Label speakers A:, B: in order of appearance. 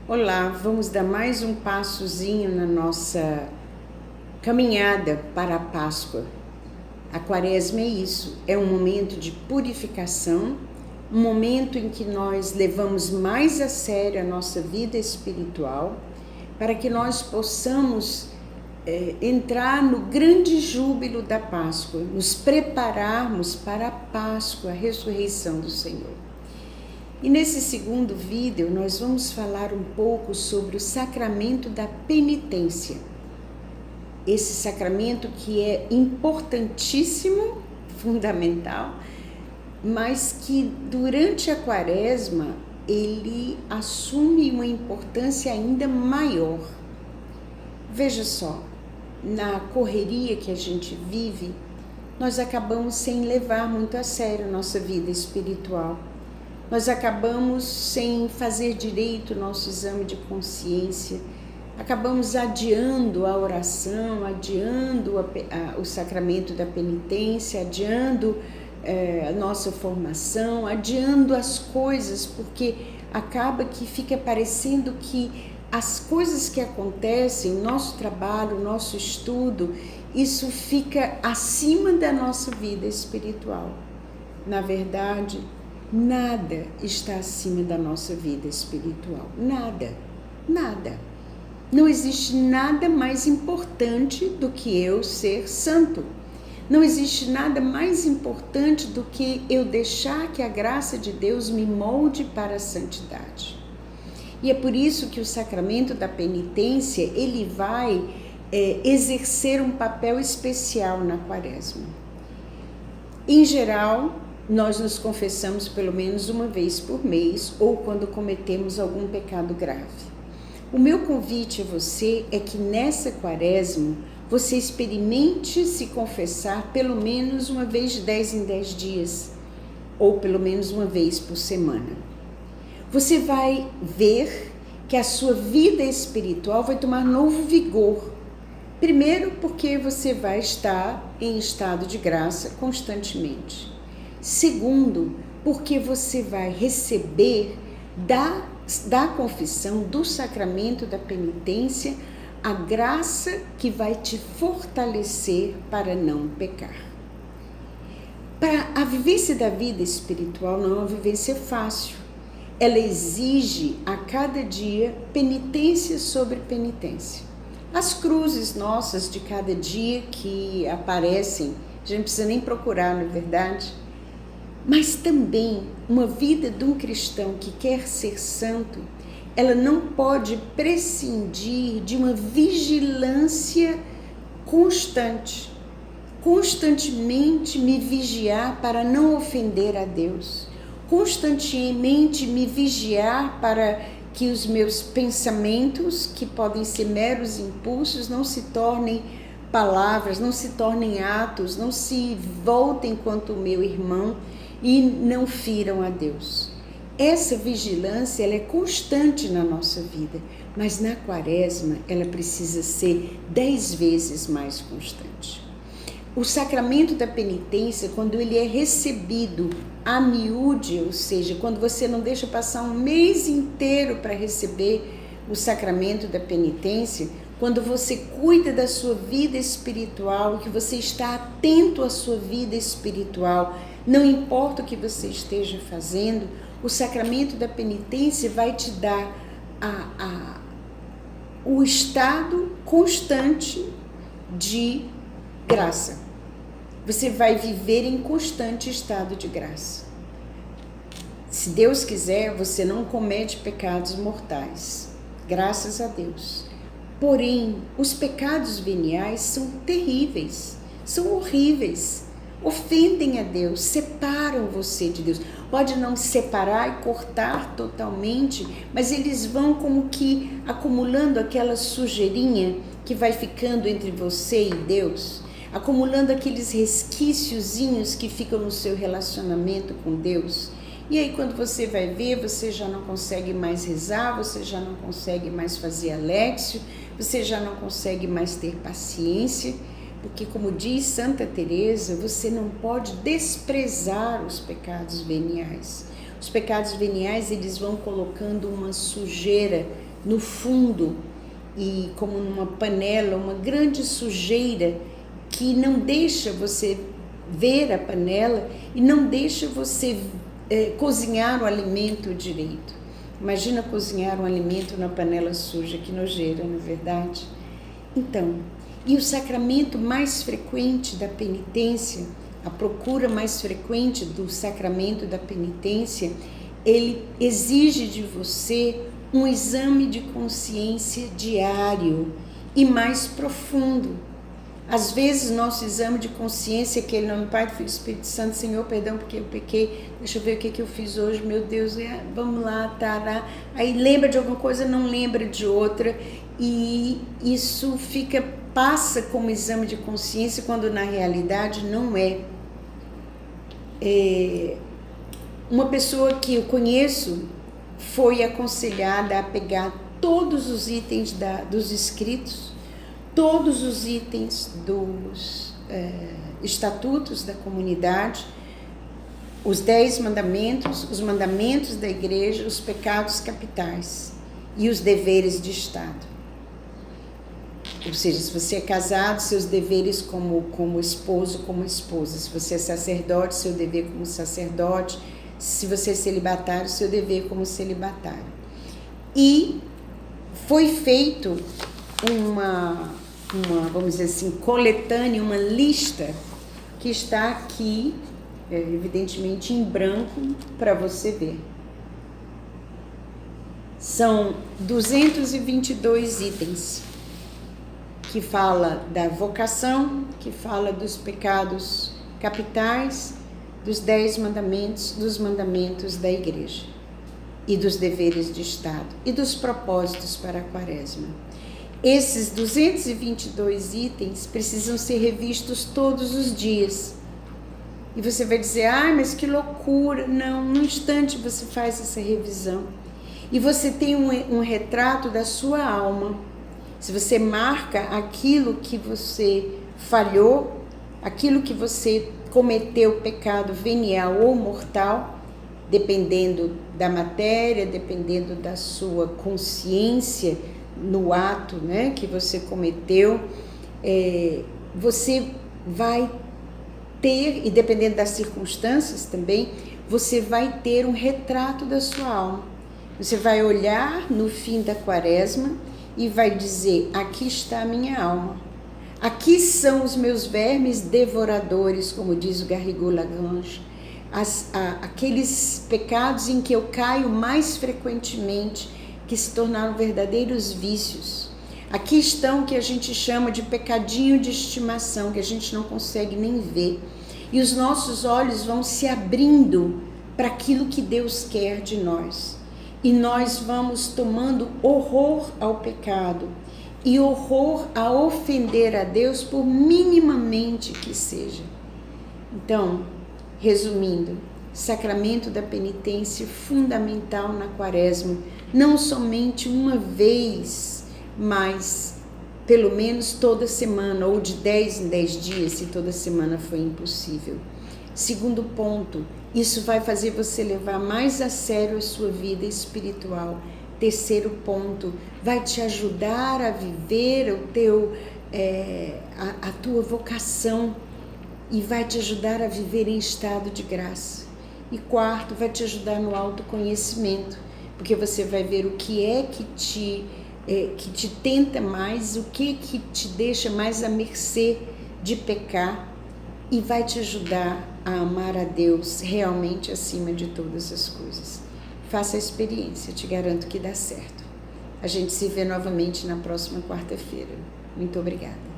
A: Olá, vamos dar mais um passozinho na nossa caminhada para a Páscoa. A Quaresma é isso, é um momento de purificação, um momento em que nós levamos mais a sério a nossa vida espiritual, para que nós possamos entrar no grande júbilo da Páscoa, nos prepararmos para a Páscoa, a ressurreição do Senhor. E nesse segundo vídeo nós vamos falar um pouco sobre o sacramento da penitência. Esse sacramento que é importantíssimo, fundamental, mas que durante a Quaresma ele assume uma importância ainda maior. Veja só, na correria que a gente vive, nós acabamos sem levar muito a sério a nossa vida espiritual. Nós acabamos sem fazer direito o nosso exame de consciência, acabamos adiando a oração, adiando o sacramento da penitência, adiando a nossa formação, adiando as coisas, porque acaba que fica parecendo que as coisas que acontecem, o nosso trabalho, o nosso estudo, isso fica acima da nossa vida espiritual. Na verdade, nada está acima da nossa vida espiritual. Nada, nada. Não existe nada mais importante do que eu ser santo. Não existe nada mais importante do que eu deixar que a graça de Deus me molde para a santidade. E é por isso que o sacramento da penitência, ele vai exercer um papel especial na Quaresma. Em geral, nós nos confessamos pelo menos uma vez por mês ou quando cometemos algum pecado grave. O meu convite a você é que nessa Quaresma você experimente se confessar pelo menos uma vez de 10 em 10 dias ou pelo menos uma vez por semana. Você vai ver que a sua vida espiritual vai tomar novo vigor. Primeiro, porque você vai estar em estado de graça constantemente. Segundo, porque você vai receber da confissão, do sacramento da penitência, a graça que vai te fortalecer para não pecar. A vivência da vida espiritual não é uma vivência fácil. Ela exige a cada dia penitência sobre penitência. As cruzes nossas de cada dia que aparecem, a gente não precisa nem procurar, não é verdade? Mas também uma vida de um cristão que quer ser santo, ela não pode prescindir de uma vigilância constante. Constantemente me vigiar para não ofender a Deus. Constantemente me vigiar para que os meus pensamentos, que podem ser meros impulsos, não se tornem palavras, não se tornem atos, não se voltem quanto o meu irmão e não firam a Deus. Essa vigilância ela é constante na nossa vida, mas na Quaresma ela precisa ser 10 vezes mais constante. O sacramento da penitência, quando ele é recebido a miúde, ou seja, quando você não deixa passar um mês inteiro para receber o sacramento da penitência, quando você cuida da sua vida espiritual, que você está atento à sua vida espiritual, não importa o que você esteja fazendo, o sacramento da penitência vai te dar o estado constante de graça. Você vai viver em constante estado de graça. Se Deus quiser, você não comete pecados mortais, graças a Deus. Porém, os pecados veniais são terríveis, são horríveis, ofendem a Deus, separam você de Deus. Pode não separar e cortar totalmente, mas eles vão como que acumulando aquela sujeirinha que vai ficando entre você e Deus, acumulando aqueles resquíciozinhos que ficam no seu relacionamento com Deus. E aí quando você vai ver, você já não consegue mais rezar, você já não consegue mais fazer aléxio, você já não consegue mais ter paciência, porque como diz Santa Teresa, você não pode desprezar os pecados veniais. Os pecados veniais, eles vão colocando uma sujeira no fundo, e como numa panela, uma grande sujeira que não deixa você ver a panela e não deixa você cozinhar o alimento direito. Imagina cozinhar um alimento na panela suja, que nojeira, não é verdade? Então, e o sacramento mais frequente da penitência, a procura mais frequente do sacramento da penitência, ele exige de você um exame de consciência diário e mais profundo. Às vezes, nosso exame de consciência, que ele, nome do Pai, do Filho e do Espírito Santo, Senhor, perdão porque eu pequei, deixa eu ver o que eu fiz hoje, meu Deus, vamos lá, tará. Aí lembra de alguma coisa, não lembra de outra, e isso passa como exame de consciência, quando na realidade não é. Uma pessoa que eu conheço foi aconselhada a pegar todos os itens dos escritos, todos os itens dos estatutos da comunidade, os 10 mandamentos, os mandamentos da igreja, os pecados capitais e os deveres de Estado. Ou seja, se você é casado, seus deveres como esposo, como esposa. Se você é sacerdote, seu dever como sacerdote. Se você é celibatário, seu dever como celibatário. E foi feito vamos dizer assim, coletânea, uma lista que está aqui, evidentemente em branco, para você ver. São 222 itens, que fala da vocação, que fala dos pecados capitais, dos 10 mandamentos, dos mandamentos da igreja, e dos deveres de Estado, e dos propósitos para a quaresma. Esses 222 itens precisam ser revistos todos os dias. E você vai dizer, mas que loucura. Não, num instante você faz essa revisão. E você tem um retrato da sua alma. Se você marca aquilo que você falhou, aquilo que você cometeu pecado venial ou mortal, dependendo da matéria, dependendo da sua consciência no ato, né, que você cometeu, você vai ter, e dependendo das circunstâncias também, você vai ter um retrato da sua alma. Você vai olhar no fim da quaresma e vai dizer, aqui está a minha alma. Aqui são os meus vermes devoradores, como diz o Garrigou Lagrange, aqueles pecados em que eu caio mais frequentemente, que se tornaram verdadeiros vícios. Aqui estão o que a gente chama de pecadinho de estimação, que a gente não consegue nem ver. E os nossos olhos vão se abrindo para aquilo que Deus quer de nós. E nós vamos tomando horror ao pecado e horror a ofender a Deus, por minimamente que seja. Então, resumindo, sacramento da penitência fundamental na quaresma, não somente uma vez, mas pelo menos toda semana, ou de 10 em 10 dias, se toda semana foi impossível. Segundo ponto, isso vai fazer você levar mais a sério a sua vida espiritual. Terceiro ponto, vai te ajudar a viver a tua vocação e vai te ajudar a viver em estado de graça. E quarto, vai te ajudar no autoconhecimento, porque você vai ver o que é que te tenta mais, o que te deixa mais à mercê de pecar, e vai te ajudar a amar a Deus realmente acima de todas as coisas. Faça a experiência, te garanto que dá certo. A gente se vê novamente na próxima quarta-feira. Muito obrigada.